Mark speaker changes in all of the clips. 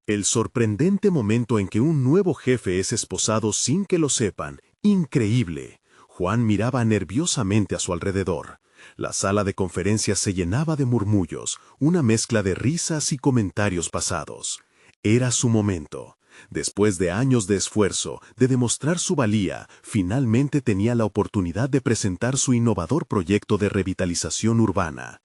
Speaker 1: El sorprendente momento en que un nuevo jefe es esposado sin que lo sepan. ¡Increíble! Juan miraba nerviosamente a su alrededor. La sala de conferencias se llenaba de murmullos, una mezcla de risas y comentarios pasados. Era su momento. Después de años de esfuerzo, de demostrar su valía, finalmente tenía la oportunidad de presentar su innovador proyecto de revitalización urbana.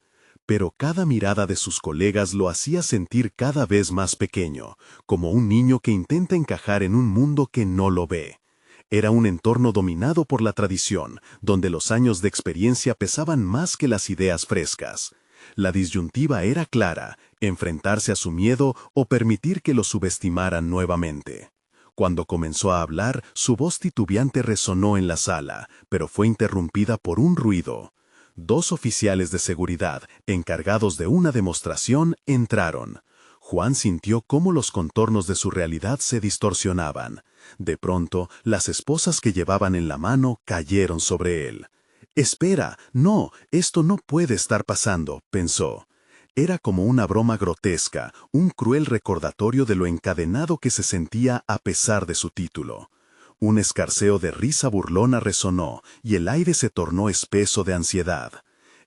Speaker 1: Pero cada mirada de sus colegas lo hacía sentir cada vez más pequeño, como un niño que intenta encajar en un mundo que no lo ve. Era un entorno dominado por la tradición, donde los años de experiencia pesaban más que las ideas frescas. La disyuntiva era clara: enfrentarse a su miedo o permitir que lo subestimaran nuevamente. Cuando comenzó a hablar, su voz titubeante resonó en la sala, pero fue interrumpida por un ruido. Dos oficiales de seguridad, encargados de una demostración, entraron. Juan sintió cómo los contornos de su realidad se distorsionaban. De pronto, las esposas que llevaban en la mano cayeron sobre él. «Espera, no, esto no puede estar pasando», pensó. Era como una broma grotesca, un cruel recordatorio de lo encadenado que se sentía a pesar de su título. Un escarceo de risa burlona resonó, y el aire se tornó espeso de ansiedad.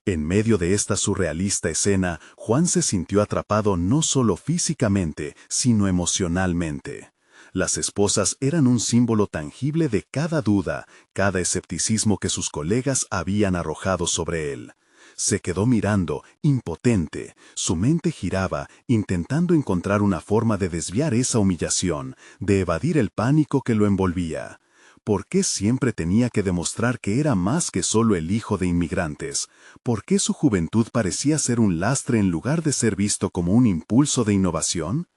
Speaker 1: En medio de esta surrealista escena, Juan se sintió atrapado no solo físicamente, sino emocionalmente. Las esposas eran un símbolo tangible de cada duda, cada escepticismo que sus colegas habían arrojado sobre él. Se quedó mirando, impotente. Su mente giraba, intentando encontrar una forma de desviar esa humillación, de evadir el pánico que lo envolvía. ¿Por qué siempre tenía que demostrar que era más que solo el hijo de inmigrantes? ¿Por qué su juventud parecía ser un lastre en lugar de ser visto como un impulso de innovación?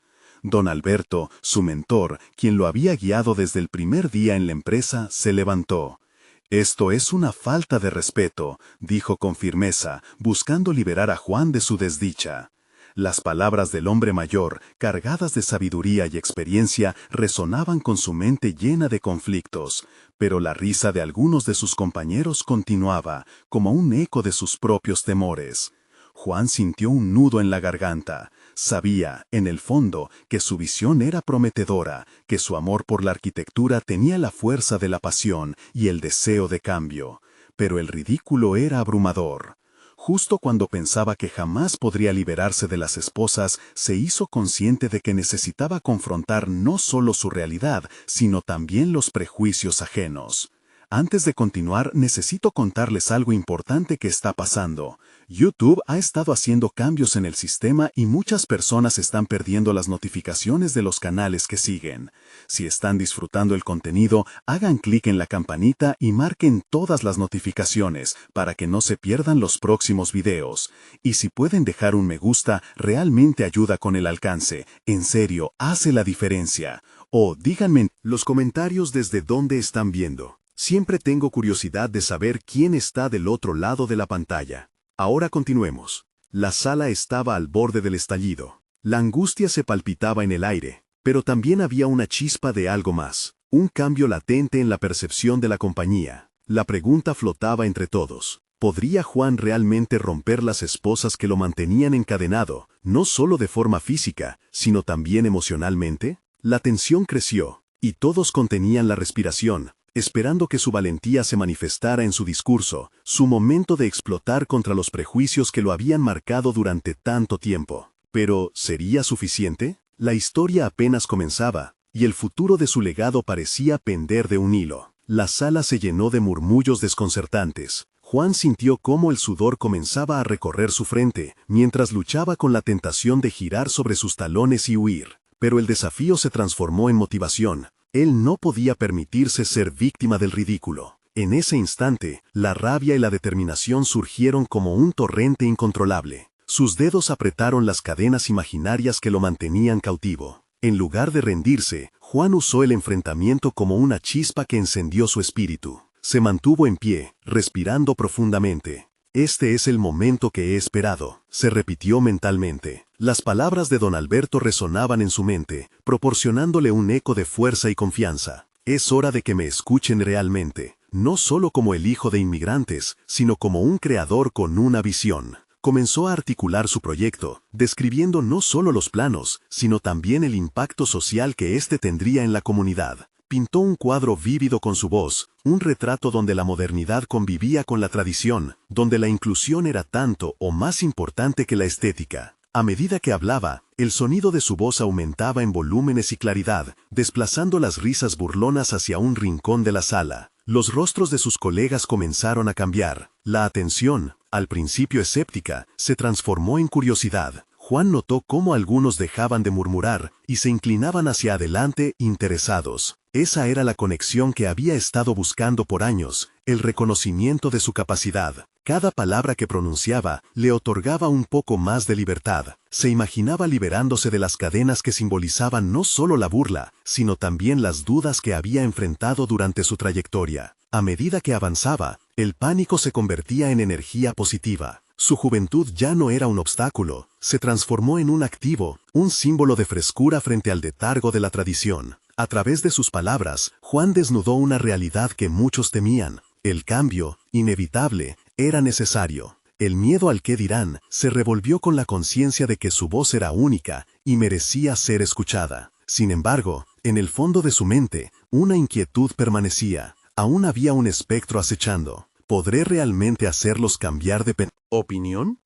Speaker 1: Don Alberto, su mentor, quien lo había guiado desde el primer día en la empresa, se levantó. «Esto es una falta de respeto», dijo con firmeza, buscando liberar a Juan de su desdicha. Las palabras del hombre mayor, cargadas de sabiduría y experiencia, resonaban con su mente llena de conflictos, pero la risa de algunos de sus compañeros continuaba, como un eco de sus propios temores. Juan sintió un nudo en la garganta. Sabía, en el fondo, que su visión era prometedora, que su amor por la arquitectura tenía la fuerza de la pasión y el deseo de cambio. Pero el ridículo era abrumador. Justo cuando pensaba que jamás podría liberarse de las esposas, se hizo consciente de que necesitaba confrontar no solo su realidad, sino también los prejuicios ajenos. Antes de continuar, necesito contarles algo importante que está pasando. YouTube ha estado haciendo cambios en el sistema y muchas personas están perdiendo las notificaciones de los canales que siguen. Si están disfrutando el contenido, hagan clic en la campanita y marquen todas las notificaciones para que no se pierdan los próximos videos. Y si pueden dejar un me gusta, realmente ayuda con el alcance. En serio, hace la diferencia. O díganme en los comentarios desde dónde están viendo. Siempre tengo curiosidad de saber quién está del otro lado de la pantalla. Ahora continuemos. La sala estaba al borde del estallido. La angustia se palpitaba en el aire, pero también había una chispa de algo más, un cambio latente en la percepción de la compañía. La pregunta flotaba entre todos. ¿Podría Juan realmente romper las esposas que lo mantenían encadenado, no solo de forma física, sino también emocionalmente? La tensión creció, y todos contenían la respiración, esperando que su valentía se manifestara en su discurso, su momento de explotar contra los prejuicios que lo habían marcado durante tanto tiempo. Pero, ¿sería suficiente? La historia apenas comenzaba, y el futuro de su legado parecía pender de un hilo. La sala se llenó de murmullos desconcertantes. Juan sintió cómo el sudor comenzaba a recorrer su frente, mientras luchaba con la tentación de girar sobre sus talones y huir. Pero el desafío se transformó en motivación. Él no podía permitirse ser víctima del ridículo. En ese instante, la rabia y la determinación surgieron como un torrente incontrolable. Sus dedos apretaron las cadenas imaginarias que lo mantenían cautivo. En lugar de rendirse, Juan usó el enfrentamiento como una chispa que encendió su espíritu. Se mantuvo en pie, respirando profundamente. «Este es el momento que he esperado», se repitió mentalmente. Las palabras de don Alberto resonaban en su mente, proporcionándole un eco de fuerza y confianza. «Es hora de que me escuchen realmente, no solo como el hijo de inmigrantes, sino como un creador con una visión, Comenzó a articular su proyecto, describiendo no solo los planos, sino también el impacto social que éste tendría en la comunidad. Pintó un cuadro vívido con su voz, un retrato donde la modernidad convivía con la tradición, donde la inclusión era tanto o más importante que la estética. A medida que hablaba, el sonido de su voz aumentaba en volúmenes y claridad, desplazando las risas burlonas hacia un rincón de la sala. Los rostros de sus colegas comenzaron a cambiar. La atención, al principio escéptica, se transformó en curiosidad. Juan notó cómo algunos dejaban de murmurar y se inclinaban hacia adelante interesados. Esa era la conexión que había estado buscando por años, el reconocimiento de su capacidad. Cada palabra que pronunciaba le otorgaba un poco más de libertad. Se imaginaba liberándose de las cadenas que simbolizaban no solo la burla, sino también las dudas que había enfrentado durante su trayectoria. A medida que avanzaba, el pánico se convertía en energía positiva. Su juventud ya no era un obstáculo, se transformó en un activo, un símbolo de frescura frente al letargo de la tradición. A través de sus palabras, Juan desnudó una realidad que muchos temían. El cambio, inevitable, era necesario. El miedo al qué dirán se revolvió con la conciencia de que su voz era única y merecía ser escuchada. Sin embargo, en el fondo de su mente, una inquietud permanecía. Aún había un espectro acechando. ¿Podré realmente hacerlos cambiar de opinión?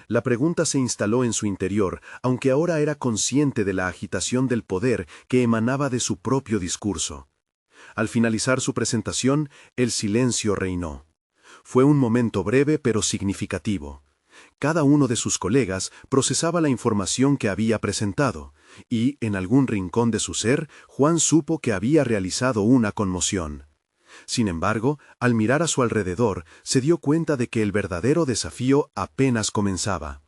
Speaker 1: La pregunta se instaló en su interior, aunque ahora era consciente de la agitación del poder que emanaba de su propio discurso. Al finalizar su presentación, el silencio reinó. Fue un momento breve pero significativo. Cada uno de sus colegas procesaba la información que había presentado, y, en algún rincón de su ser, Juan supo que había realizado una conmoción. Sin embargo, al mirar a su alrededor, se dio cuenta de que el verdadero desafío apenas comenzaba.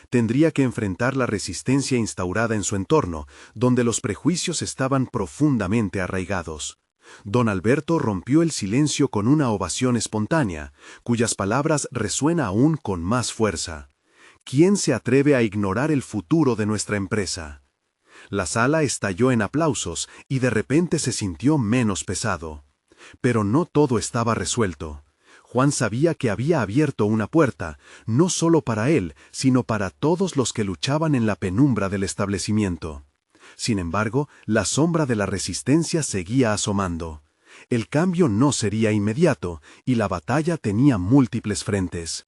Speaker 1: Tendría que enfrentar la resistencia instaurada en su entorno, donde los prejuicios estaban profundamente arraigados. Don Alberto rompió el silencio con una ovación espontánea, cuyas palabras resuenan aún con más fuerza. ¿Quién se atreve a ignorar el futuro de nuestra empresa? La sala estalló en aplausos y de repente se sintió menos pesado. Pero no todo estaba resuelto. Juan sabía que había abierto una puerta, no solo para él, sino para todos los que luchaban en la penumbra del establecimiento. Sin embargo, la sombra de la resistencia seguía asomando. El cambio no sería inmediato, y la batalla tenía múltiples frentes.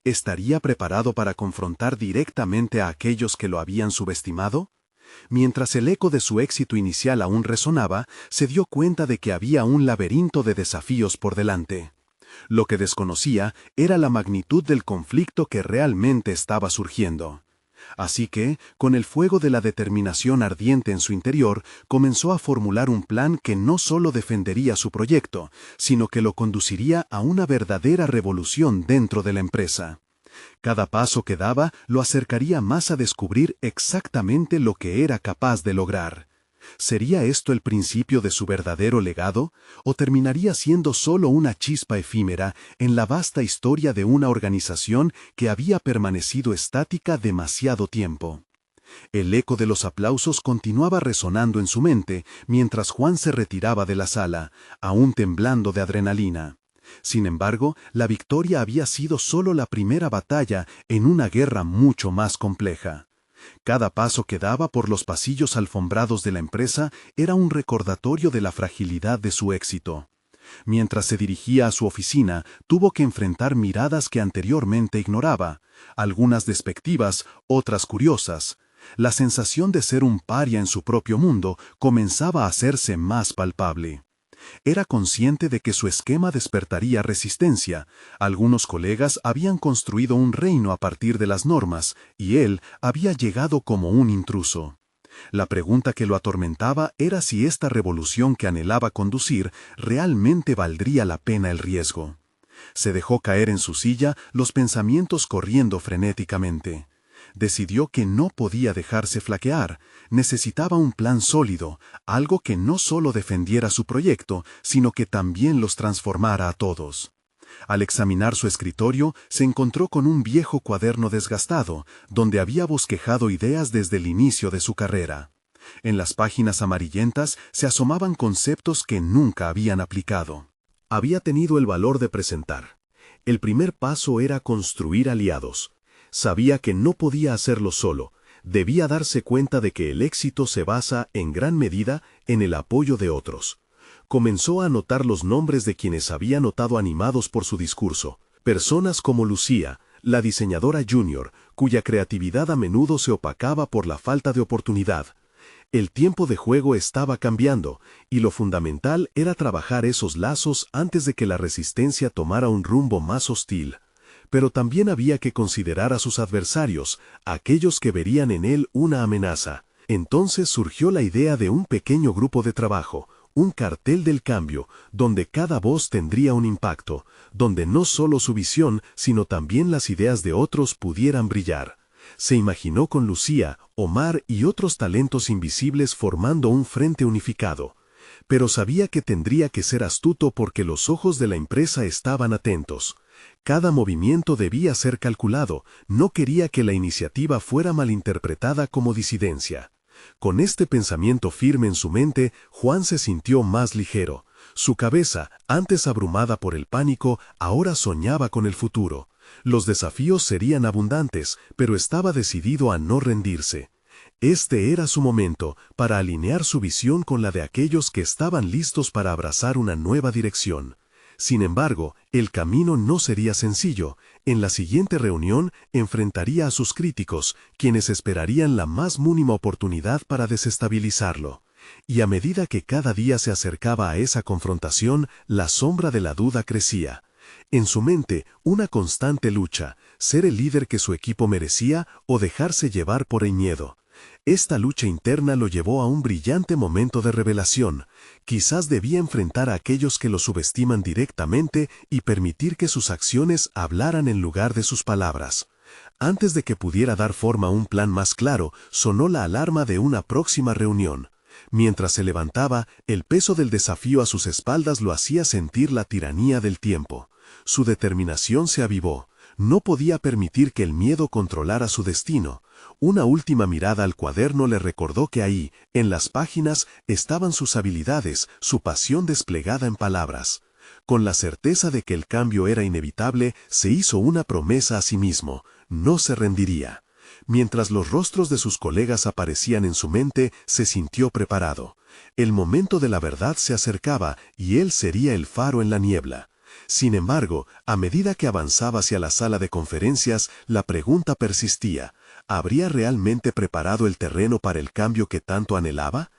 Speaker 1: ¿Estaría preparado para confrontar directamente a aquellos que lo habían subestimado? Mientras el eco de su éxito inicial aún resonaba, se dio cuenta de que había un laberinto de desafíos por delante. Lo que desconocía era la magnitud del conflicto que realmente estaba surgiendo. Así que, con el fuego de la determinación ardiente en su interior, comenzó a formular un plan que no solo defendería su proyecto, sino que lo conduciría a una verdadera revolución dentro de la empresa. Cada paso que daba lo acercaría más a descubrir exactamente lo que era capaz de lograr. ¿Sería esto el principio de su verdadero legado, o terminaría siendo solo una chispa efímera en la vasta historia de una organización que había permanecido estática demasiado tiempo? El eco de los aplausos continuaba resonando en su mente mientras Juan se retiraba de la sala, aún temblando de adrenalina. Sin embargo, la victoria había sido solo la primera batalla en una guerra mucho más compleja. Cada paso que daba por los pasillos alfombrados de la empresa era un recordatorio de la fragilidad de su éxito. Mientras se dirigía a su oficina, tuvo que enfrentar miradas que anteriormente ignoraba, algunas despectivas, otras curiosas. La sensación de ser un paria en su propio mundo comenzaba a hacerse más palpable. Era consciente de que su esquema despertaría resistencia. Algunos colegas habían construido un reino a partir de las normas, y él había llegado como un intruso. La pregunta que lo atormentaba era si esta revolución que anhelaba conducir realmente valdría la pena el riesgo. Se dejó caer en su silla, los pensamientos corriendo frenéticamente. Decidió que no podía dejarse flaquear, necesitaba un plan sólido, algo que no solo defendiera su proyecto, sino que también los transformara a todos. Al examinar su escritorio, se encontró con un viejo cuaderno desgastado, donde había bosquejado ideas desde el inicio de su carrera. En las páginas amarillentas se asomaban conceptos que nunca habían aplicado. Había tenido el valor de presentar. El primer paso era construir aliados. Sabía que no podía hacerlo solo. Debía darse cuenta de que el éxito se basa, en gran medida, en el apoyo de otros. Comenzó a anotar los nombres de quienes había notado animados por su discurso. Personas como Lucía, la diseñadora junior, cuya creatividad a menudo se opacaba por la falta de oportunidad. El tiempo de juego estaba cambiando, y lo fundamental era trabajar esos lazos antes de que la resistencia tomara un rumbo más hostil. Pero también había que considerar a sus adversarios, aquellos que verían en él una amenaza. Entonces surgió la idea de un pequeño grupo de trabajo, un cartel del cambio, donde cada voz tendría un impacto, donde no solo su visión, sino también las ideas de otros pudieran brillar. Se imaginó con Lucía, Omar y otros talentos invisibles formando un frente unificado. Pero sabía que tendría que ser astuto porque los ojos de la empresa estaban atentos. Cada movimiento debía ser calculado, no quería que la iniciativa fuera malinterpretada como disidencia. Con este pensamiento firme en su mente, Juan se sintió más ligero. Su cabeza, antes abrumada por el pánico, ahora soñaba con el futuro. Los desafíos serían abundantes, pero estaba decidido a no rendirse. Este era su momento para alinear su visión con la de aquellos que estaban listos para abrazar una nueva dirección. Sin embargo, el camino no sería sencillo. En la siguiente reunión enfrentaría a sus críticos, quienes esperarían la más mínima oportunidad para desestabilizarlo. Y a medida que cada día se acercaba a esa confrontación, la sombra de la duda crecía. En su mente, una constante lucha, ser el líder que su equipo merecía o dejarse llevar por el miedo. Esta lucha interna lo llevó a un brillante momento de revelación. Quizás debía enfrentar a aquellos que lo subestiman directamente y permitir que sus acciones hablaran en lugar de sus palabras. Antes de que pudiera dar forma a un plan más claro, sonó la alarma de una próxima reunión. Mientras se levantaba, el peso del desafío a sus espaldas lo hacía sentir la tiranía del tiempo. Su determinación se avivó. No podía permitir que el miedo controlara su destino. Una última mirada al cuaderno le recordó que ahí, en las páginas, estaban sus habilidades, su pasión desplegada en palabras. Con la certeza de que el cambio era inevitable, se hizo una promesa a sí mismo: no se rendiría. Mientras los rostros de sus colegas aparecían en su mente, se sintió preparado. El momento de la verdad se acercaba y él sería el faro en la niebla. Sin embargo, a medida que avanzaba hacia la sala de conferencias, la pregunta persistía: ¿habría realmente preparado el terreno para el cambio que tanto anhelaba?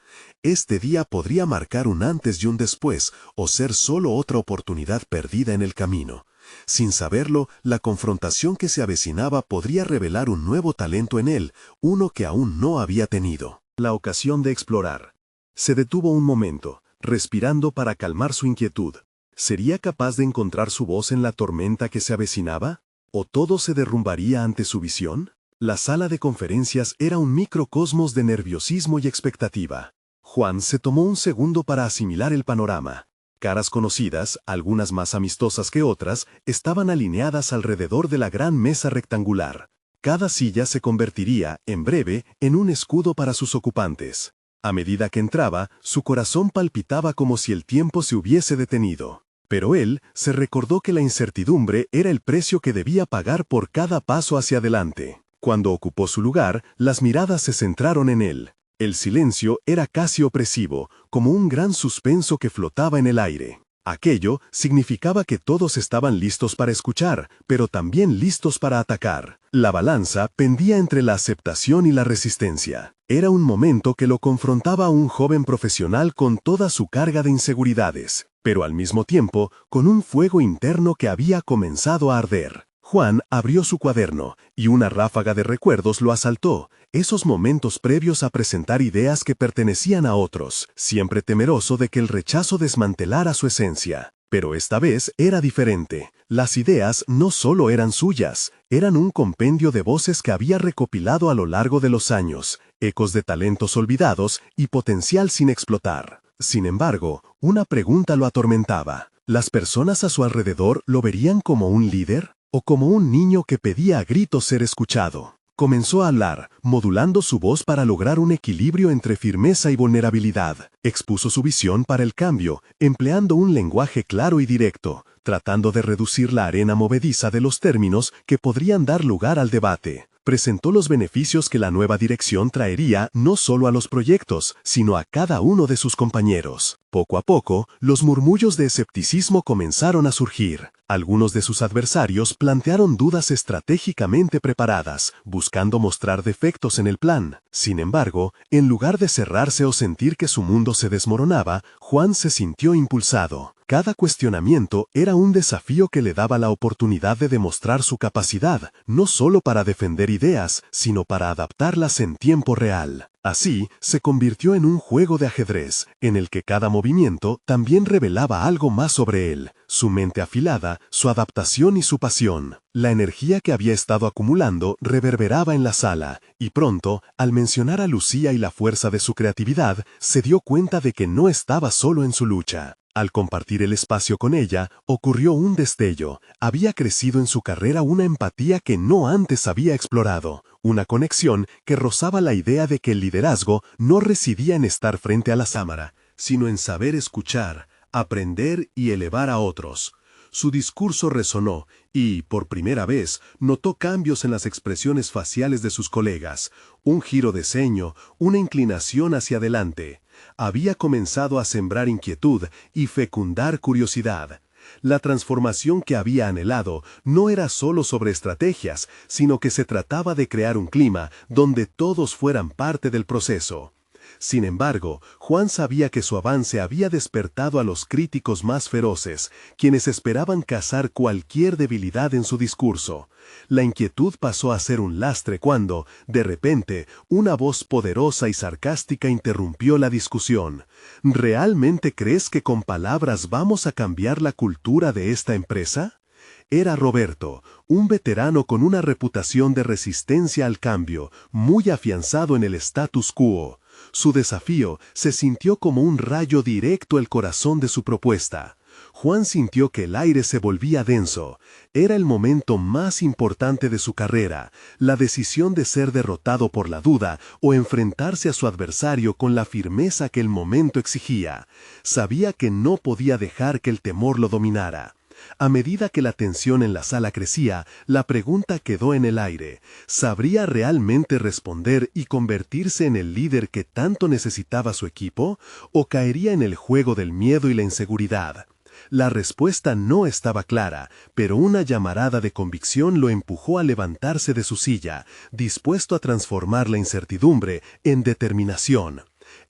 Speaker 1: Este día podría marcar un antes y un después, o ser solo otra oportunidad perdida en el camino. Sin saberlo, la confrontación que se avecinaba podría revelar un nuevo talento en él, uno que aún no había tenido. La ocasión de explorar. Se detuvo un momento, respirando para calmar su inquietud. ¿Sería capaz de encontrar su voz en la tormenta que se avecinaba? ¿O todo se derrumbaría ante su visión? La sala de conferencias era un microcosmos de nerviosismo y expectativa. Juan se tomó un segundo para asimilar el panorama. Caras conocidas, algunas más amistosas que otras, estaban alineadas alrededor de la gran mesa rectangular. Cada silla se convertiría, en breve, en un escudo para sus ocupantes. A medida que entraba, su corazón palpitaba como si el tiempo se hubiese detenido. Pero él se recordó que la incertidumbre era el precio que debía pagar por cada paso hacia adelante. Cuando ocupó su lugar, las miradas se centraron en él. El silencio era casi opresivo, como un gran suspenso que flotaba en el aire. Aquello significaba que todos estaban listos para escuchar, pero también listos para atacar. La balanza pendía entre la aceptación y la resistencia. Era un momento que lo confrontaba a un joven profesional con toda su carga de inseguridades, pero al mismo tiempo con un fuego interno que había comenzado a arder. Juan abrió su cuaderno, y una ráfaga de recuerdos lo asaltó, esos momentos previos a presentar ideas que pertenecían a otros, siempre temeroso de que el rechazo desmantelara su esencia. Pero esta vez era diferente. Las ideas no solo eran suyas, eran un compendio de voces que había recopilado a lo largo de los años, ecos de talentos olvidados y potencial sin explotar. Sin embargo, una pregunta lo atormentaba. ¿Las personas a su alrededor lo verían como un líder? ¿O como un niño que pedía a gritos ser escuchado? Comenzó a hablar, modulando su voz para lograr un equilibrio entre firmeza y vulnerabilidad. Expuso su visión para el cambio, empleando un lenguaje claro y directo, tratando de reducir la arena movediza de los términos que podrían dar lugar al debate. Presentó los beneficios que la nueva dirección traería no solo a los proyectos, sino a cada uno de sus compañeros. Poco a poco, los murmullos de escepticismo comenzaron a surgir. Algunos de sus adversarios plantearon dudas estratégicamente preparadas, buscando mostrar defectos en el plan. Sin embargo, en lugar de cerrarse o sentir que su mundo se desmoronaba, Juan se sintió impulsado. Cada cuestionamiento era un desafío que le daba la oportunidad de demostrar su capacidad, no solo para defender ideas, sino para adaptarlas en tiempo real. Así, se convirtió en un juego de ajedrez, en el que cada movimiento también revelaba algo más sobre él, su mente afilada, su adaptación y su pasión. La energía que había estado acumulando reverberaba en la sala, y pronto, al mencionar a Lucía y la fuerza de su creatividad, se dio cuenta de que no estaba solo en su lucha. Al compartir el espacio con ella, ocurrió un destello. Había crecido en su carrera una empatía que no antes había explorado, una conexión que rozaba la idea de que el liderazgo no residía en estar frente a la cámara, sino en saber escuchar, aprender y elevar a otros. Su discurso resonó y, por primera vez, notó cambios en las expresiones faciales de sus colegas, un giro de ceño, una inclinación hacia adelante. Había comenzado a sembrar inquietud y fecundar curiosidad. La transformación que había anhelado no era solo sobre estrategias, sino que se trataba de crear un clima donde todos fueran parte del proceso. Sin embargo, Juan sabía que su avance había despertado a los críticos más feroces, quienes esperaban cazar cualquier debilidad en su discurso. La inquietud pasó a ser un lastre cuando, de repente, una voz poderosa y sarcástica interrumpió la discusión. ¿Realmente crees que con palabras vamos a cambiar la cultura de esta empresa? Era Roberto, un veterano con una reputación de resistencia al cambio, muy afianzado en el status quo. Su desafío se sintió como un rayo directo al corazón de su propuesta. Juan sintió que el aire se volvía denso. Era el momento más importante de su carrera, la decisión de ser derrotado por la duda o enfrentarse a su adversario con la firmeza que el momento exigía. Sabía que no podía dejar que el temor lo dominara. A medida que la tensión en la sala crecía, la pregunta quedó en el aire. ¿Sabría realmente responder y convertirse en el líder que tanto necesitaba su equipo? ¿O caería en el juego del miedo y la inseguridad? La respuesta no estaba clara, pero una llamarada de convicción lo empujó a levantarse de su silla, dispuesto a transformar la incertidumbre en determinación.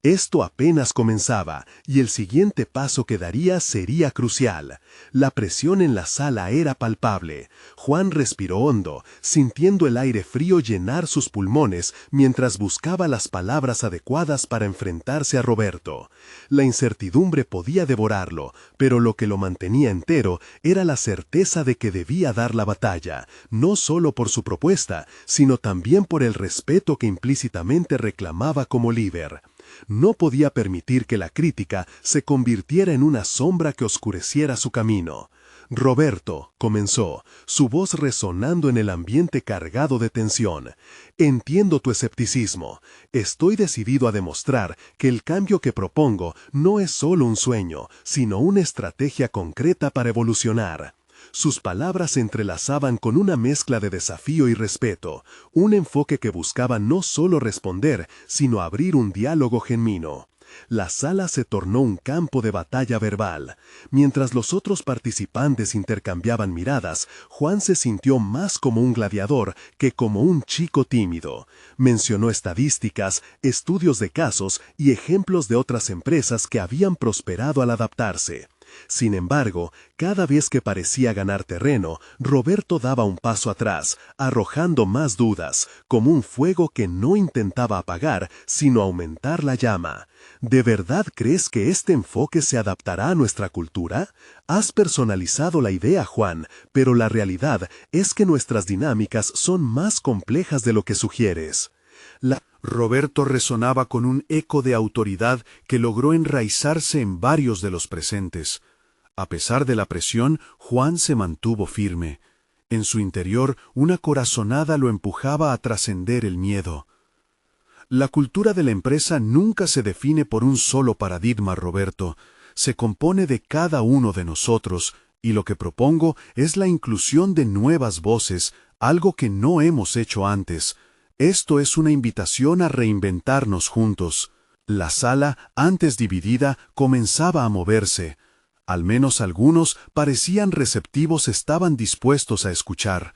Speaker 1: Esto apenas comenzaba, y el siguiente paso que daría sería crucial. La presión en la sala era palpable. Juan respiró hondo, sintiendo el aire frío llenar sus pulmones mientras buscaba las palabras adecuadas para enfrentarse a Roberto. La incertidumbre podía devorarlo, pero lo que lo mantenía entero era la certeza de que debía dar la batalla, no solo por su propuesta, sino también por el respeto que implícitamente reclamaba como líder. No podía permitir que la crítica se convirtiera en una sombra que oscureciera su camino. Roberto, comenzó, su voz resonando en el ambiente cargado de tensión. Entiendo tu escepticismo. Estoy decidido a demostrar que el cambio que propongo no es solo un sueño, sino una estrategia concreta para evolucionar. Sus palabras se entrelazaban con una mezcla de desafío y respeto, un enfoque que buscaba no solo responder, sino abrir un diálogo genuino. La sala se tornó un campo de batalla verbal. Mientras los otros participantes intercambiaban miradas, Juan se sintió más como un gladiador que como un chico tímido. Mencionó estadísticas, estudios de casos y ejemplos de otras empresas que habían prosperado al adaptarse. Sin embargo, cada vez que parecía ganar terreno, Roberto daba un paso atrás, arrojando más dudas, como un fuego que no intentaba apagar, sino aumentar la llama. ¿De verdad crees que este enfoque se adaptará a nuestra cultura? Has personalizado la idea, Juan, pero la realidad es que nuestras dinámicas son más complejas de lo que sugieres.
Speaker 2: Roberto resonaba con un eco de autoridad que logró enraizarse en varios de los presentes. A pesar de la presión, Juan se mantuvo firme. En su interior, una corazonada lo empujaba a trascender el miedo. La cultura de la empresa nunca se define por un solo paradigma, Roberto. Se compone de cada uno de nosotros, y lo que propongo es la inclusión de nuevas voces, algo que no hemos hecho antes. Esto es una invitación a reinventarnos juntos. La sala, antes dividida, comenzaba a moverse. Al menos algunos parecían receptivos, estaban dispuestos a escuchar.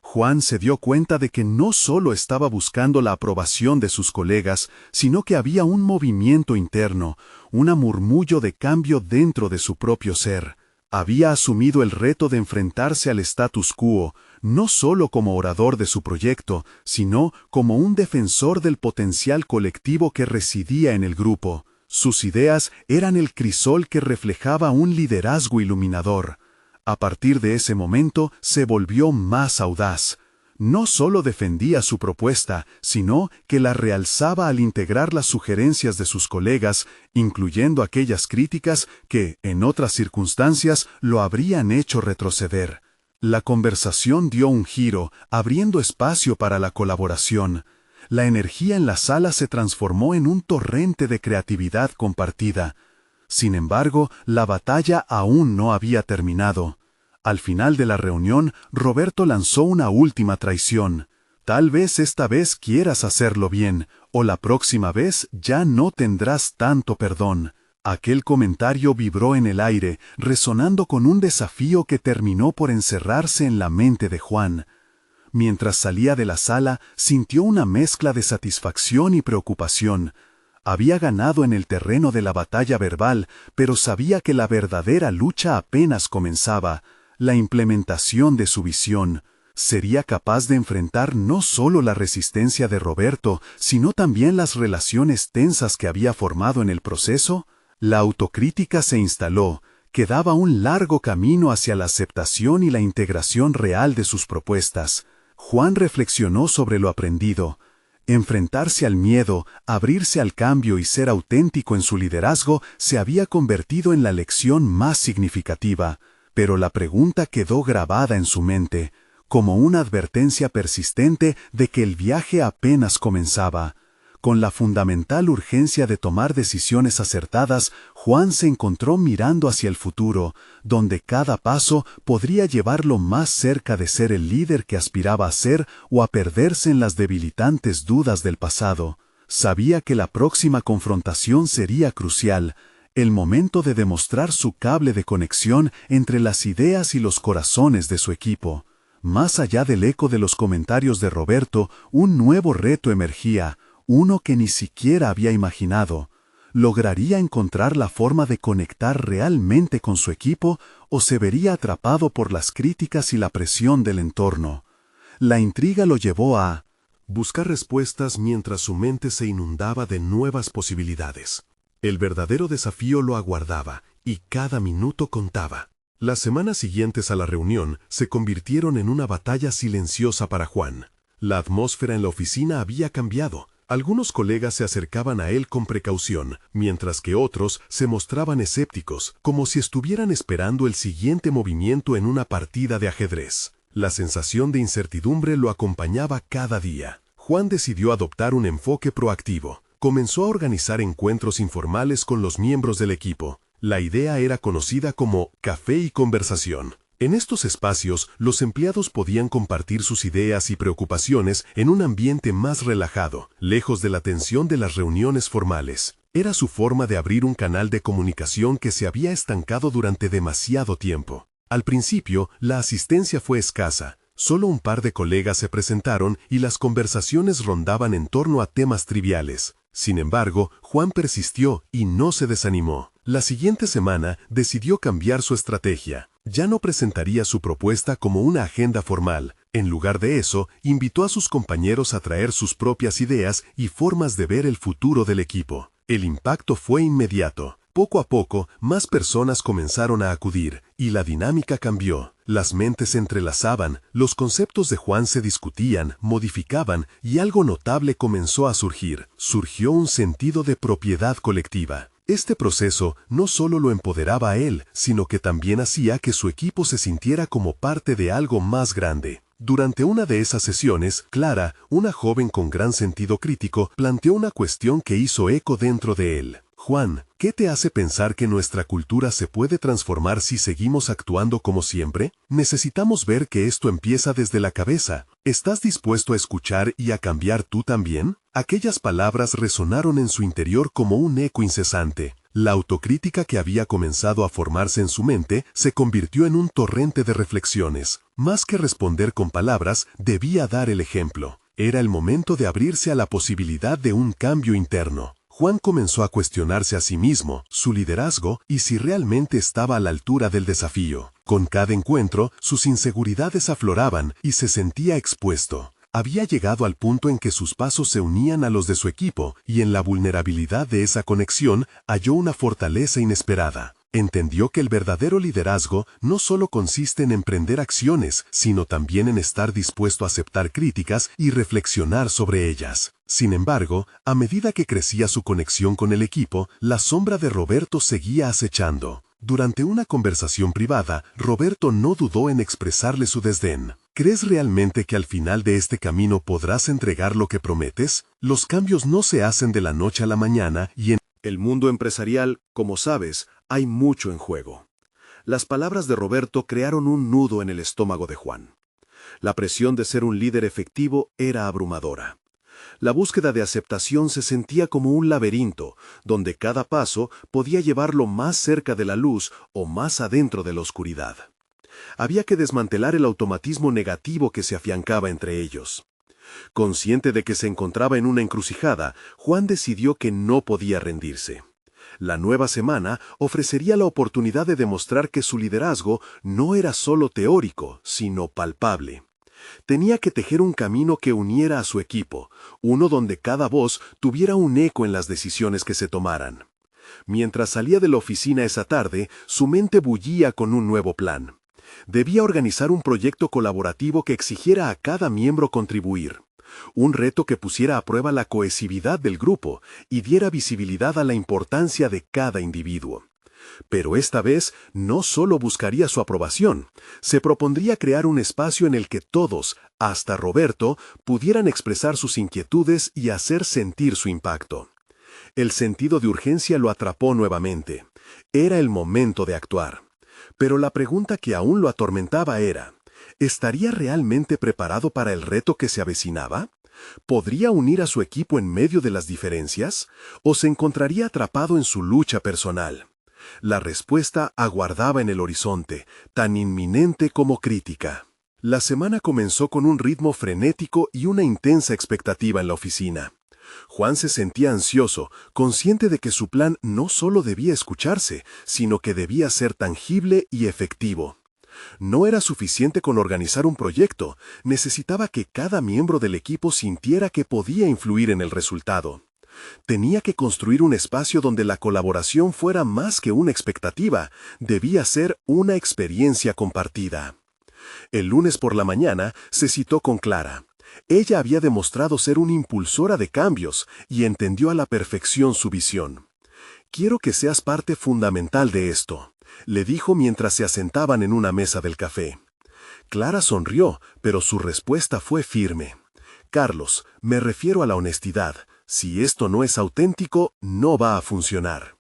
Speaker 2: Juan se dio cuenta de que no solo estaba buscando la aprobación de sus colegas, sino que había un movimiento interno, un murmullo de cambio dentro de su propio ser. Había asumido el reto de enfrentarse al status quo, no solo como orador de su proyecto, sino como un defensor del potencial colectivo que residía en el grupo. Sus ideas eran el crisol que reflejaba un liderazgo iluminador. A partir de ese momento se volvió más audaz. No solo defendía su propuesta, sino que la realzaba al integrar las sugerencias de sus colegas, incluyendo aquellas críticas que, en otras circunstancias, lo habrían hecho retroceder. La conversación dio un giro, abriendo espacio para la colaboración. La energía en la sala se transformó en un torrente de creatividad compartida. Sin embargo, la batalla aún no había terminado. Al final de la reunión, Roberto lanzó una última traición. Tal vez esta vez quieras hacerlo bien, o la próxima vez ya no tendrás tanto perdón. Aquel comentario vibró en el aire, resonando con un desafío que terminó por encerrarse en la mente de Juan. Mientras salía de la sala, sintió una mezcla de satisfacción y preocupación. Había ganado en el terreno de la batalla verbal, pero sabía que la verdadera lucha apenas comenzaba. La implementación de su visión. ¿Sería capaz de enfrentar no solo la resistencia de Roberto, sino también las relaciones tensas que había formado en el proceso? La autocrítica se instaló. Quedaba un largo camino hacia la aceptación y la integración real de sus propuestas. Juan reflexionó sobre lo aprendido. Enfrentarse al miedo, abrirse al cambio y ser auténtico en su liderazgo se había convertido en la lección más significativa. Pero la pregunta quedó grabada en su mente, como una advertencia persistente de que el viaje apenas comenzaba. Con la fundamental urgencia de tomar decisiones acertadas, Juan se encontró mirando hacia el futuro, donde cada paso podría llevarlo más cerca de ser el líder que aspiraba a ser o a perderse en las debilitantes dudas del pasado. Sabía que la próxima confrontación sería crucial, el momento de demostrar su cable de conexión entre las ideas y los corazones de su equipo. Más allá del eco de los comentarios de Roberto, un nuevo reto emergía, uno que ni siquiera había imaginado. ¿Lograría encontrar la forma de conectar realmente con su equipo o se vería atrapado por las críticas y la presión del entorno? La intriga lo llevó a
Speaker 1: buscar respuestas mientras su mente se inundaba de nuevas posibilidades. El verdadero desafío lo aguardaba, y cada minuto contaba. Las semanas siguientes a la reunión se convirtieron en una batalla silenciosa para Juan. La atmósfera en la oficina había cambiado. Algunos colegas se acercaban a él con precaución, mientras que otros se mostraban escépticos, como si estuvieran esperando el siguiente movimiento en una partida de ajedrez. La sensación de incertidumbre lo acompañaba cada día. Juan decidió adoptar un enfoque proactivo. Comenzó a organizar encuentros informales con los miembros del equipo. La idea era conocida como café y conversación. En estos espacios, los empleados podían compartir sus ideas y preocupaciones en un ambiente más relajado, lejos de la tensión de las reuniones formales. Era su forma de abrir un canal de comunicación que se había estancado durante demasiado tiempo. Al principio, la asistencia fue escasa. Solo un par de colegas se presentaron y las conversaciones rondaban en torno a temas triviales. Sin embargo, Juan persistió y no se desanimó. La siguiente semana decidió cambiar su estrategia. Ya no presentaría su propuesta como una agenda formal. En lugar de eso, invitó a sus compañeros a traer sus propias ideas y formas de ver el futuro del equipo. El impacto fue inmediato. Poco a poco, más personas comenzaron a acudir, y la dinámica cambió. Las mentes se entrelazaban, los conceptos de Juan se discutían, modificaban, y algo notable comenzó a surgir. Surgió un sentido de propiedad colectiva.
Speaker 2: Este proceso no solo lo empoderaba a él, sino que también hacía que su equipo se sintiera como parte de algo más grande. Durante una de esas sesiones, Clara, una joven con gran sentido crítico, planteó una cuestión que hizo eco dentro de él. Juan, ¿qué te hace pensar que nuestra cultura se puede transformar si seguimos actuando como siempre? Necesitamos ver que esto empieza desde la cabeza. ¿Estás dispuesto a escuchar y a cambiar tú también? Aquellas palabras resonaron en su interior como un eco incesante. La autocrítica que había comenzado a formarse en su mente se convirtió en un torrente de reflexiones. Más que responder con palabras, debía dar el ejemplo. Era el momento de abrirse a la posibilidad de un cambio interno. Juan comenzó a cuestionarse a sí mismo, su liderazgo y si realmente estaba a la altura del desafío. Con cada encuentro, sus inseguridades afloraban y se sentía expuesto. Había llegado al punto en que sus pasos se unían a los de su equipo y en la vulnerabilidad de esa conexión halló una fortaleza inesperada. Entendió que el verdadero liderazgo no solo consiste en emprender acciones, sino también en estar dispuesto a aceptar críticas y reflexionar sobre ellas. Sin embargo, a medida que crecía su conexión con el equipo, la sombra de Roberto seguía acechando. Durante una conversación privada, Roberto no dudó en expresarle su desdén. ¿Crees realmente que al final de este camino podrás entregar lo que prometes? Los cambios no se hacen de la noche a la mañana y en
Speaker 1: el mundo empresarial, como sabes, hay mucho en juego. Las palabras de Roberto crearon un nudo en el estómago de Juan. La presión de ser un líder efectivo era abrumadora. La búsqueda de aceptación se sentía como un laberinto, donde cada paso podía llevarlo más cerca de la luz o más adentro de la oscuridad. Había que desmantelar el automatismo negativo que se afiancaba entre ellos. Consciente de que se encontraba en una encrucijada, Juan decidió que no podía rendirse. La nueva semana ofrecería la oportunidad de demostrar que su liderazgo no era solo teórico, sino palpable. Tenía que tejer un camino que uniera a su equipo, uno donde cada voz tuviera un eco en las decisiones que se tomaran. Mientras salía de la oficina esa tarde, su mente bullía con un nuevo plan. Debía organizar un proyecto colaborativo que exigiera a cada miembro contribuir. Un reto que pusiera a prueba la cohesividad del grupo y diera visibilidad a la importancia de cada individuo. Pero esta vez no solo buscaría su aprobación, se propondría crear un espacio en el que todos, hasta Roberto, pudieran expresar sus inquietudes y hacer sentir su impacto. El sentido de urgencia lo atrapó nuevamente. Era el momento de actuar. Pero la pregunta que aún lo atormentaba era, ¿estaría realmente preparado para el reto que se avecinaba? ¿Podría unir a su equipo en medio de las diferencias? ¿O se encontraría atrapado en su lucha personal? La respuesta aguardaba en el horizonte, tan inminente como crítica. La semana comenzó con un ritmo frenético y una intensa expectativa en la oficina. Juan se sentía ansioso, consciente de que su plan no solo debía escucharse, sino que debía ser tangible y efectivo. No era suficiente con organizar un proyecto, necesitaba que cada miembro del equipo sintiera que podía influir en el resultado. Tenía que construir un espacio donde la colaboración fuera más que una expectativa, debía ser una experiencia compartida. El lunes por la mañana se citó con Clara. Ella había demostrado ser una impulsora de cambios y entendió a la perfección su visión. «Quiero que seas parte fundamental de esto», le dijo mientras se asentaban en una mesa del café. Clara sonrió, pero su respuesta fue firme. «Carlos, me refiero a la honestidad. Si esto no es auténtico, no va a funcionar».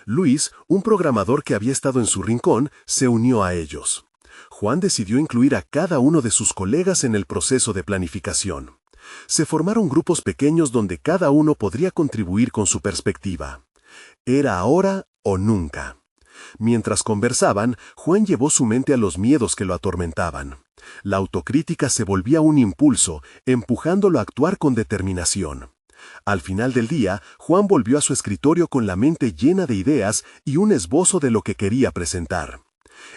Speaker 1: Luis, un programador que había estado en su rincón, se unió a ellos. Juan decidió incluir a cada uno de sus colegas en el proceso de planificación. Se formaron grupos pequeños donde cada uno podría contribuir con su perspectiva. Era ahora o nunca. Mientras conversaban, Juan llevó su mente a los miedos que lo atormentaban. La autocrítica se volvía un impulso, empujándolo a actuar con determinación. Al final del día, Juan volvió a su escritorio con la mente llena de ideas y un esbozo de lo que quería presentar.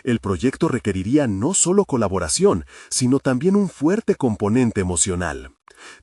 Speaker 1: El proyecto requeriría no solo colaboración, sino también un fuerte componente emocional.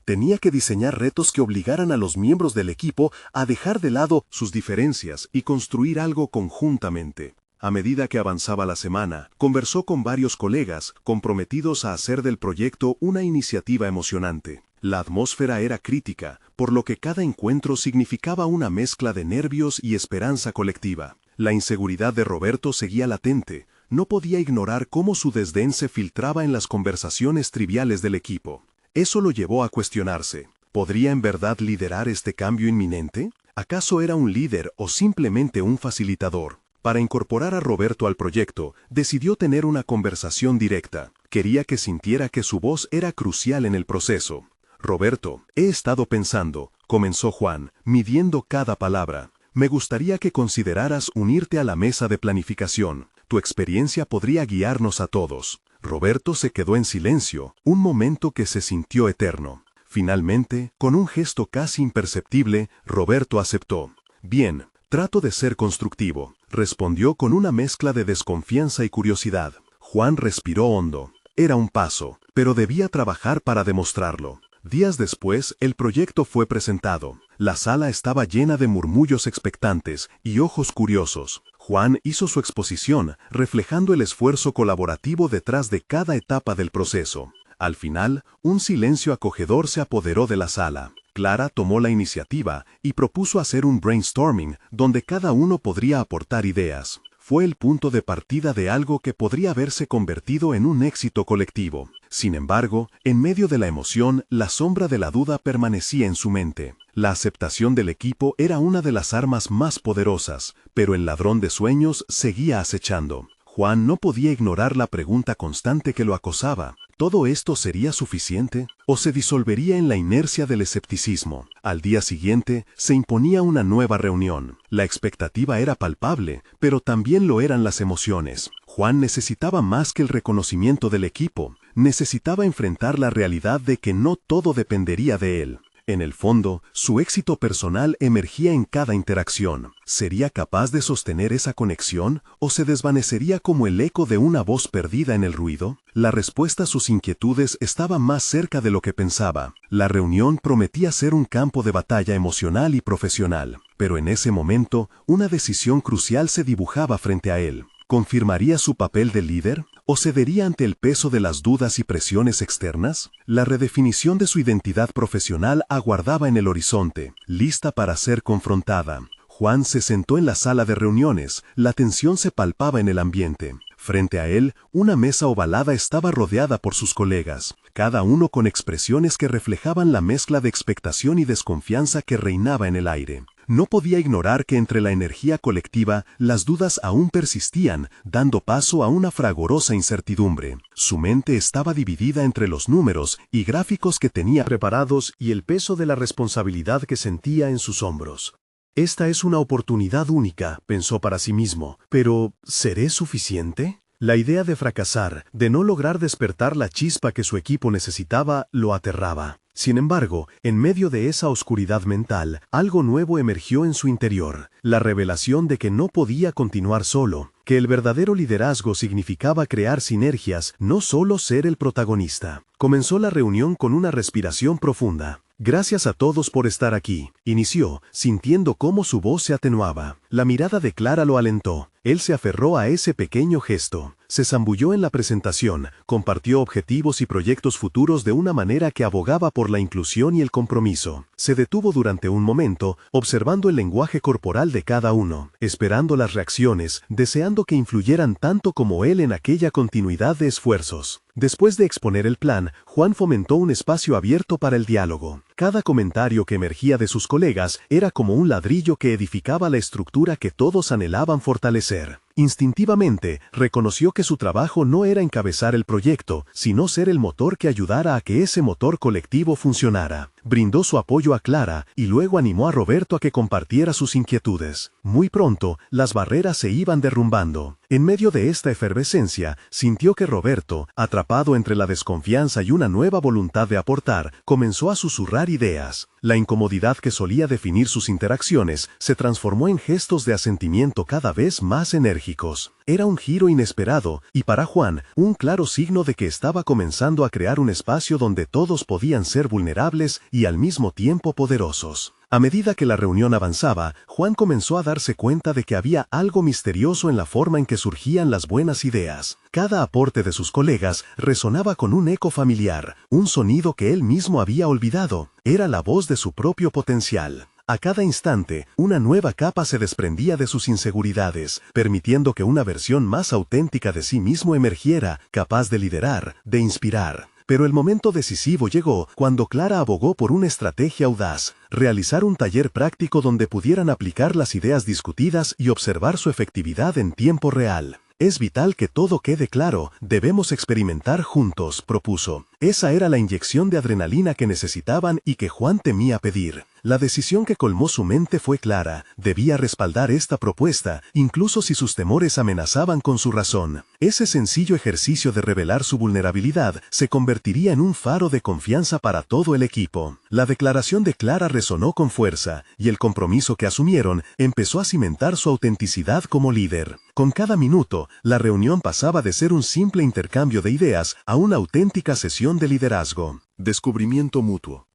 Speaker 1: Tenía que diseñar retos que obligaran a los miembros del equipo a dejar de lado sus diferencias y construir algo conjuntamente. A medida que avanzaba la semana, conversó con varios colegas comprometidos a hacer del proyecto una iniciativa emocionante. La atmósfera era crítica, por lo que cada encuentro significaba una mezcla de nervios y esperanza colectiva. La inseguridad de Roberto seguía latente. No podía ignorar cómo su desdén se filtraba en las conversaciones triviales del equipo. Eso lo llevó a cuestionarse. ¿Podría en verdad liderar este cambio inminente? ¿Acaso era un líder o simplemente un facilitador? Para incorporar a Roberto al proyecto, decidió tener una conversación directa. Quería que sintiera que su voz era crucial en el proceso. «Roberto, he estado pensando», comenzó Juan, midiendo cada palabra. «Me gustaría que consideraras unirte a la mesa de planificación. Tu experiencia podría guiarnos a todos». Roberto se quedó en silencio, un momento que se sintió eterno. Finalmente, con un gesto casi imperceptible, Roberto aceptó. «Bien, trato de ser constructivo», respondió con una mezcla de desconfianza y curiosidad. Juan respiró hondo. Era un paso, pero debía trabajar para demostrarlo. Días después, el proyecto fue presentado. La sala estaba llena de murmullos expectantes y ojos curiosos. Juan hizo su exposición, reflejando el esfuerzo colaborativo detrás de cada etapa del proceso. Al final, un silencio acogedor se apoderó de la sala. Clara tomó la iniciativa y propuso hacer un brainstorming donde cada uno podría aportar ideas. Fue el punto de partida de algo que podría haberse convertido en un éxito colectivo. Sin embargo, en medio de la emoción, la sombra de la duda permanecía en su mente. La aceptación del equipo era una de las armas más poderosas, pero el ladrón de sueños seguía acechando. Juan no podía ignorar la pregunta constante que lo acosaba. ¿Todo esto sería suficiente? ¿O se disolvería en la inercia del escepticismo? Al día siguiente, se imponía una nueva reunión. La expectativa era palpable, pero también lo eran las emociones. Juan necesitaba más que el reconocimiento del equipo. Necesitaba enfrentar la realidad de que no todo dependería de él. En el fondo, su éxito personal emergía en cada interacción. ¿Sería capaz de sostener esa conexión o se desvanecería como el eco de una voz perdida en el ruido? La respuesta a sus inquietudes estaba más cerca de lo que pensaba. La reunión prometía ser un campo de batalla emocional y profesional, pero en ese momento, una decisión crucial se dibujaba frente a él. ¿Confirmaría su papel de líder? ¿O cedería ante el peso de las dudas y presiones externas? La redefinición de su identidad profesional aguardaba en el horizonte, lista para ser confrontada. Juan se sentó en la sala de reuniones, la tensión se palpaba en el ambiente. Frente a él, una mesa ovalada estaba rodeada por sus colegas, cada uno con expresiones que reflejaban la mezcla de expectación y desconfianza que reinaba en el aire. No podía ignorar que entre la energía colectiva las dudas aún persistían, dando paso a una fragorosa incertidumbre. Su mente estaba dividida entre los números y gráficos que tenía preparados y el peso de la responsabilidad que sentía en sus hombros. Esta es una oportunidad única, pensó para sí mismo, pero ¿seré suficiente? La idea de fracasar, de no lograr despertar la chispa que su equipo necesitaba, lo aterraba. Sin embargo, en medio de esa oscuridad mental, algo nuevo emergió en su interior, la revelación de que no podía continuar solo, que el verdadero liderazgo significaba crear sinergias, no solo ser el protagonista. Comenzó la reunión con una respiración profunda. «Gracias a todos por estar aquí», inició, sintiendo cómo su voz se atenuaba. La mirada de Clara lo alentó. Él se aferró a ese pequeño gesto. Se zambulló en la presentación, compartió objetivos y proyectos futuros de una manera que abogaba por la inclusión y el compromiso. Se detuvo durante un momento, observando el lenguaje corporal de cada uno, esperando las reacciones, deseando que influyeran tanto como él en aquella continuidad de esfuerzos. Después de exponer el plan, Juan fomentó un espacio abierto para el diálogo. Cada comentario que emergía de sus colegas era como un ladrillo que edificaba la estructura que todos anhelaban fortalecer. Instintivamente, reconoció que su trabajo no era encabezar el proyecto, sino ser el motor que ayudara a que ese motor colectivo funcionara. Brindó su apoyo a Clara y luego animó a Roberto a que compartiera sus inquietudes. Muy pronto, las barreras se iban derrumbando. En medio de esta efervescencia, sintió que Roberto, atrapado entre la desconfianza y una nueva voluntad de aportar, comenzó a susurrar ideas. La incomodidad que solía definir sus interacciones se transformó en gestos de asentimiento cada vez más enérgicos. Era un giro inesperado y para Juan, un claro signo de que estaba comenzando a crear un espacio donde todos podían ser vulnerables y al mismo tiempo poderosos. A medida que la reunión avanzaba, Juan comenzó a darse cuenta de que había algo misterioso en la forma en que surgían las buenas ideas. Cada aporte de sus colegas resonaba con un eco familiar, un sonido que él mismo había olvidado. Era la voz de su propio potencial. A cada instante, una nueva capa se desprendía de sus inseguridades, permitiendo que una versión más auténtica de sí mismo emergiera, capaz de liderar, de inspirar. Pero el momento decisivo llegó cuando Clara abogó por una estrategia audaz, realizar un taller práctico donde pudieran aplicar las ideas discutidas y observar su efectividad en tiempo real. Es vital que todo quede claro, debemos experimentar juntos, propuso. Esa era la inyección de adrenalina que necesitaban y que Juan temía pedir. La decisión que colmó su mente fue clara, debía respaldar esta propuesta, incluso si sus temores amenazaban con su razón. Ese sencillo ejercicio de revelar su vulnerabilidad se convertiría en un faro de confianza para todo el equipo. La declaración de Clara resonó con fuerza, y el compromiso que asumieron empezó a cimentar su autenticidad como líder. Con cada minuto, la reunión pasaba de ser un simple intercambio de ideas a una auténtica sesión de liderazgo.
Speaker 2: Descubrimiento mutuo.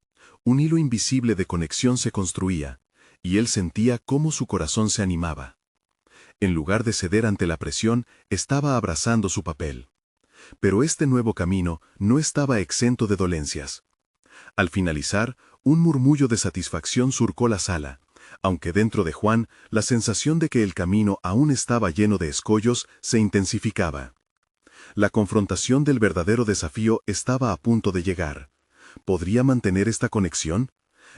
Speaker 2: Un hilo invisible de conexión se construía, y él sentía cómo su corazón se animaba. En lugar de ceder ante la presión, estaba abrazando su papel. Pero este nuevo camino no estaba exento de dolencias. Al finalizar, un murmullo de satisfacción surcó la sala, aunque dentro de Juan, la sensación de que el camino aún estaba lleno de escollos se intensificaba. La confrontación del verdadero desafío estaba a punto de llegar. ¿Podría mantener esta conexión?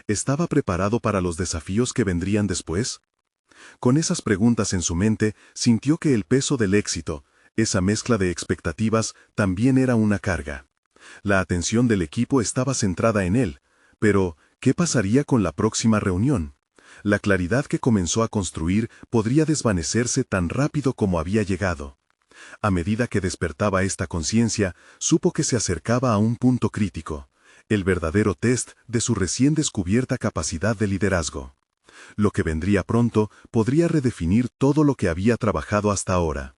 Speaker 2: ¿Estaba preparado para los desafíos que vendrían después? Con esas preguntas en su mente, sintió que el peso del éxito, esa mezcla de expectativas, también era una carga. La atención del equipo estaba centrada en él, pero ¿qué pasaría con la próxima reunión? La claridad que comenzó a construir podría desvanecerse tan rápido como había llegado. A medida que despertaba esta conciencia, supo que se acercaba a un punto crítico, el verdadero test de su recién descubierta capacidad de liderazgo. Lo que vendría pronto podría redefinir todo lo que había trabajado hasta ahora.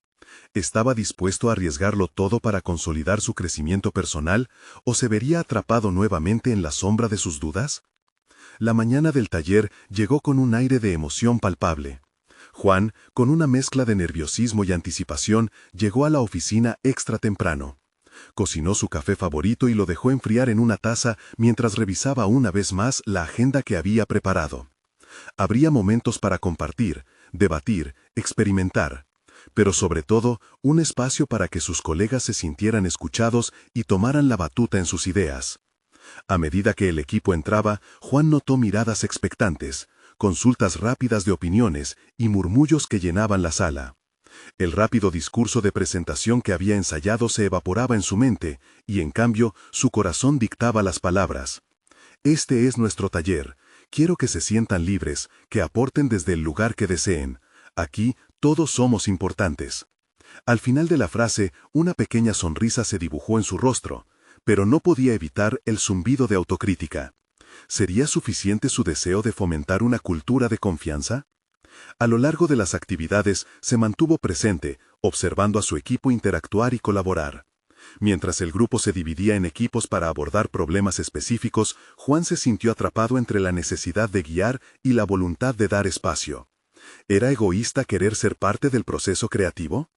Speaker 2: ¿Estaba dispuesto a arriesgarlo todo para consolidar su crecimiento personal o se vería atrapado nuevamente en la sombra de sus dudas? La mañana del taller llegó con un aire de emoción palpable. Juan, con una mezcla de nerviosismo y anticipación, llegó a la oficina extra temprano. Cocinó su café favorito y lo dejó enfriar en una taza mientras revisaba una vez más la agenda que había preparado. Habría momentos para compartir, debatir, experimentar, pero sobre todo, un espacio para que sus colegas se sintieran escuchados y tomaran la batuta en sus ideas. A medida que el equipo entraba, Juan notó miradas expectantes, consultas rápidas de opiniones y murmullos que llenaban la sala. El rápido discurso de presentación que había ensayado se evaporaba en su mente, y en cambio, su corazón dictaba las palabras. Este es nuestro taller. Quiero que se sientan libres, que aporten desde el lugar que deseen. Aquí, todos somos importantes. Al final de la frase, una pequeña sonrisa se dibujó en su rostro, pero no podía evitar el zumbido de autocrítica. ¿Sería suficiente su deseo de fomentar una cultura de confianza? A lo largo de las actividades se mantuvo presente, observando a su equipo interactuar y colaborar. Mientras el grupo se dividía en equipos para abordar problemas específicos, Juan se sintió atrapado entre la necesidad de guiar y la voluntad de dar espacio. ¿Era egoísta querer ser parte del proceso creativo?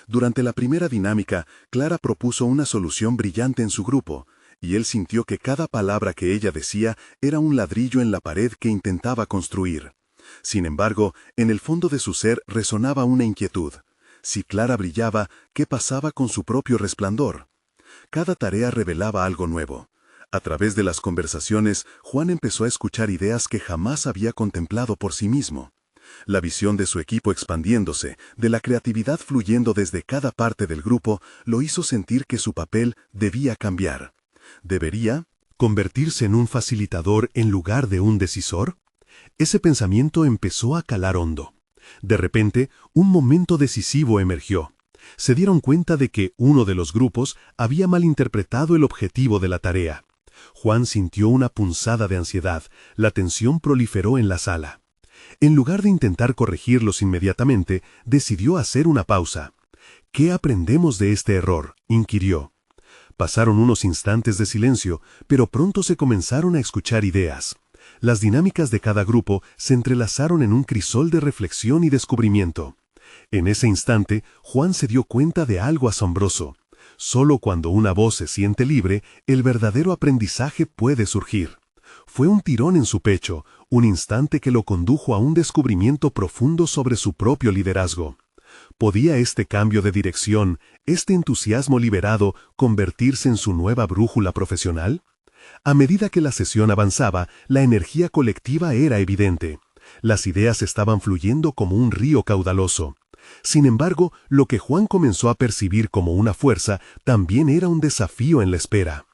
Speaker 2: Durante la primera dinámica, Clara propuso una solución brillante en su grupo, y él sintió que cada palabra que ella decía era un ladrillo en la pared que intentaba construir. Sin embargo, en el fondo de su ser resonaba una inquietud. Si Clara brillaba, ¿qué pasaba con su propio resplandor? Cada tarea revelaba algo nuevo. A través de las conversaciones, Juan empezó a escuchar ideas que jamás había contemplado por sí mismo. La visión de su equipo expandiéndose, de la creatividad fluyendo desde cada parte del grupo, lo hizo sentir que su papel debía cambiar. ¿Debería convertirse en un facilitador en lugar de un decisor? Ese pensamiento empezó a calar hondo. De repente, un momento decisivo emergió. Se dieron cuenta de que uno de los grupos había malinterpretado el objetivo de la tarea. Juan sintió una punzada de ansiedad. La tensión proliferó en la sala. En lugar de intentar corregirlos inmediatamente, decidió hacer una pausa. ¿Qué aprendemos de este error?, inquirió. Pasaron unos instantes de silencio, pero pronto se comenzaron a escuchar ideas. Las dinámicas de cada grupo se entrelazaron en un crisol de reflexión y descubrimiento. En ese instante, Juan se dio cuenta de algo asombroso. Solo cuando una voz se siente libre, el verdadero aprendizaje puede surgir. Fue un tirón en su pecho, un instante que lo condujo a un descubrimiento profundo sobre su propio liderazgo. ¿Podía este cambio de dirección, este entusiasmo liberado, convertirse en su nueva brújula profesional? A medida que la sesión avanzaba, la energía colectiva era evidente. Las ideas estaban fluyendo como un río caudaloso. Sin embargo, lo que Juan comenzó a percibir como una fuerza también era un desafío en la espera.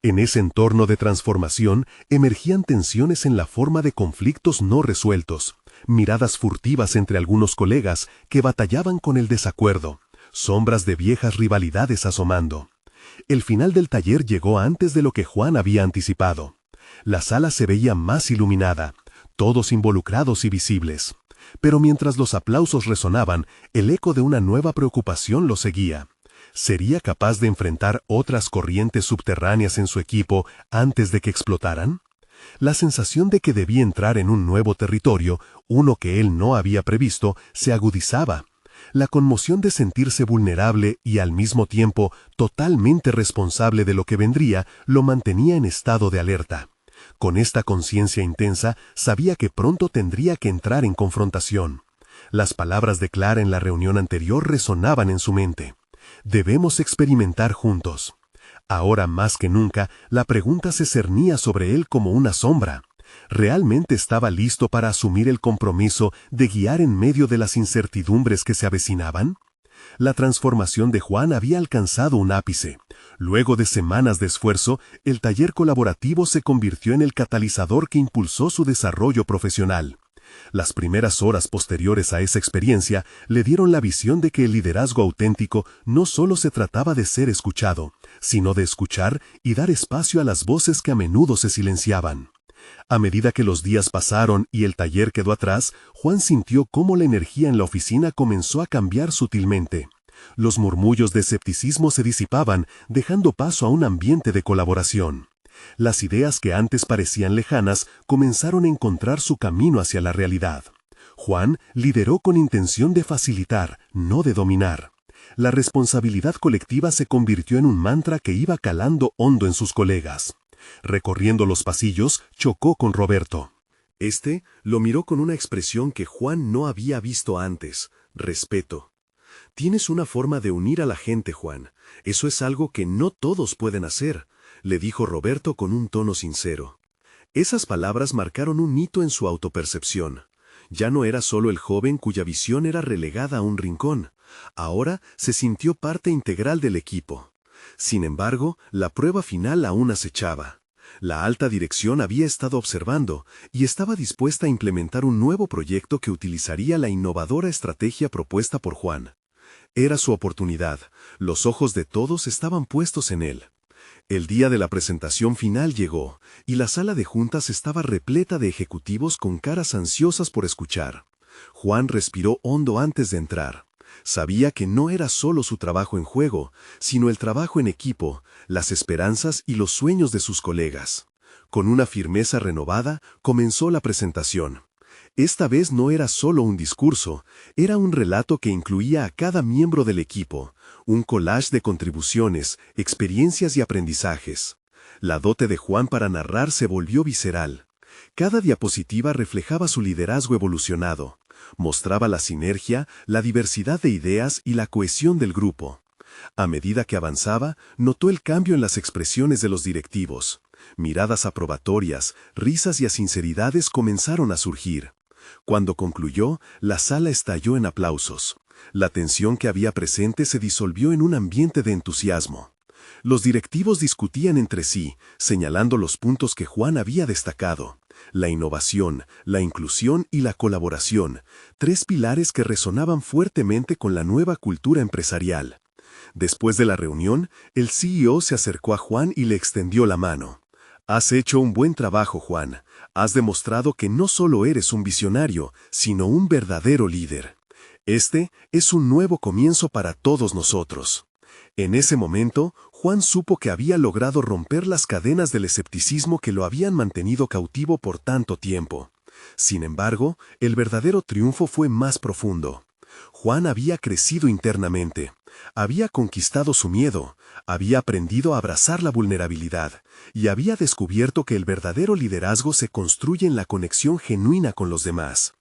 Speaker 2: En ese entorno de transformación emergían tensiones en la forma de conflictos no resueltos, miradas furtivas entre algunos colegas que batallaban con el desacuerdo, sombras de viejas rivalidades asomando. El final del taller llegó antes de lo que Juan había anticipado. La sala se veía más iluminada, todos involucrados y visibles. Pero mientras los aplausos resonaban, el eco de una nueva preocupación lo seguía. ¿Sería capaz de enfrentar otras corrientes subterráneas en su equipo antes de que explotaran? La sensación de que debía entrar en un nuevo territorio, uno que él no había previsto, se agudizaba. La conmoción de sentirse vulnerable y al mismo tiempo totalmente responsable de lo que vendría lo mantenía en estado de alerta. Con esta conciencia intensa, sabía que pronto tendría que entrar en confrontación. Las palabras de Clara en la reunión anterior resonaban en su mente. Debemos experimentar juntos. Ahora más que nunca, la pregunta se cernía sobre él como una sombra. ¿Realmente estaba listo para asumir el compromiso de guiar en medio de las incertidumbres que se avecinaban? La transformación de Juan había alcanzado un ápice. Luego de semanas de esfuerzo, el taller colaborativo se convirtió en el catalizador que impulsó su desarrollo profesional. Las primeras horas posteriores a esa experiencia le dieron la visión de que el liderazgo auténtico no solo se trataba de ser escuchado, sino de escuchar y dar espacio a las voces que a menudo se silenciaban. A medida que los días pasaron y el taller quedó atrás, Juan sintió cómo la energía en la oficina comenzó a cambiar sutilmente. Los murmullos de escepticismo se disipaban, dejando paso a un ambiente de colaboración. Las ideas que antes parecían lejanas comenzaron a encontrar su camino hacia la realidad. Juan lideró con intención de facilitar, no de dominar. La responsabilidad colectiva se convirtió en un mantra que iba calando hondo en sus colegas. Recorriendo los pasillos, chocó con Roberto.
Speaker 1: Este lo miró con una expresión que Juan no había visto antes: respeto. Tienes una forma de unir a la gente, Juan. Eso es algo que no todos pueden hacer, le dijo Roberto con un tono sincero. Esas palabras marcaron un hito en su autopercepción. Ya no era solo el joven cuya visión era relegada a un rincón. Ahora se sintió parte integral del equipo. Sin embargo, la prueba final aún acechaba. La alta dirección había estado observando y estaba dispuesta a implementar un nuevo proyecto que utilizaría la innovadora estrategia propuesta por Juan. Era su oportunidad. Los ojos de todos estaban puestos en él. El día de la presentación final llegó, y la sala de juntas estaba repleta de ejecutivos con caras ansiosas por escuchar. Juan respiró hondo antes de entrar. Sabía que no era solo su trabajo en juego, sino el trabajo en equipo, las esperanzas y los sueños de sus colegas. Con una firmeza renovada, comenzó la presentación. Esta vez no era solo un discurso, era un relato que incluía a cada miembro del equipo, un collage de contribuciones, experiencias y aprendizajes. La dote de Juan para narrar se volvió visceral. Cada diapositiva reflejaba su liderazgo evolucionado. Mostraba la sinergia, la diversidad de ideas y la cohesión del grupo. A medida que avanzaba, notó el cambio en las expresiones de los directivos. Miradas aprobatorias, risas y sinceridades comenzaron a surgir. Cuando concluyó, la sala estalló en aplausos. La tensión que había presente se disolvió en un ambiente de entusiasmo. Los directivos discutían entre sí, señalando los puntos que Juan había destacado: la innovación, la inclusión y la colaboración, tres pilares que resonaban fuertemente con la nueva cultura empresarial. Después de la reunión, el CEO se acercó a Juan y le extendió la mano. Has hecho un buen trabajo, Juan. Has demostrado que no solo eres un visionario, sino un verdadero líder. Este es un nuevo comienzo para todos nosotros. En ese momento,
Speaker 2: Juan supo que había logrado romper las cadenas del escepticismo que lo habían mantenido cautivo por tanto tiempo. Sin embargo, el verdadero triunfo fue más profundo. Juan había crecido internamente, había conquistado su miedo, había aprendido a abrazar la vulnerabilidad y había descubierto que el verdadero liderazgo se construye en la conexión genuina con los demás.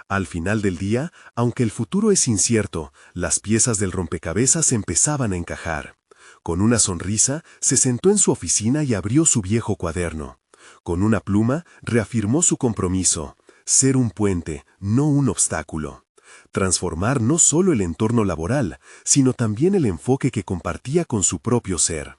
Speaker 2: Al final del día, aunque el futuro es incierto, las piezas del rompecabezas empezaban a encajar. Con una sonrisa, se sentó en su oficina y abrió su viejo cuaderno. Con una pluma, reafirmó su compromiso: ser un puente, no un obstáculo. Transformar no solo el entorno laboral, sino también el enfoque que compartía con su propio ser.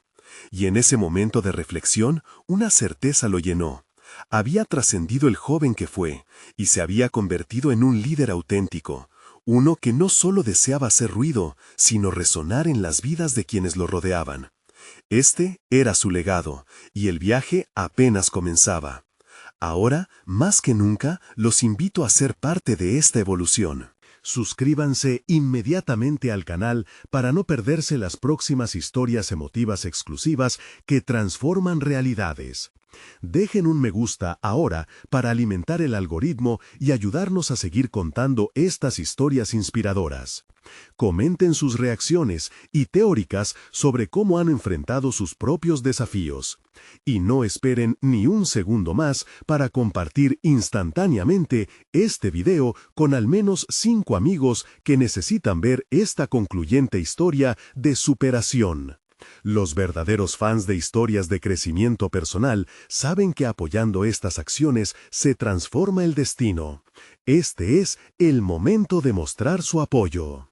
Speaker 2: Y en ese momento de reflexión, una certeza lo llenó. Había trascendido el joven que fue, y se había convertido en un líder auténtico, uno que no solo deseaba hacer ruido, sino resonar en las vidas de quienes lo rodeaban. Este era su legado, y el viaje apenas comenzaba. Ahora, más que nunca, los invito a ser parte de esta evolución.
Speaker 1: Suscríbanse inmediatamente al canal para no perderse las próximas historias emotivas exclusivas que transforman realidades. Dejen un me gusta ahora para alimentar el algoritmo y ayudarnos a seguir contando estas historias inspiradoras. Comenten sus reacciones y teóricas sobre cómo han enfrentado sus propios desafíos. Y no esperen ni un segundo más para compartir instantáneamente este video con al menos 5 amigos que necesitan ver esta concluyente historia de superación. Los verdaderos fans de historias de crecimiento personal saben que apoyando estas acciones se transforma el destino. Este es el momento de mostrar su apoyo.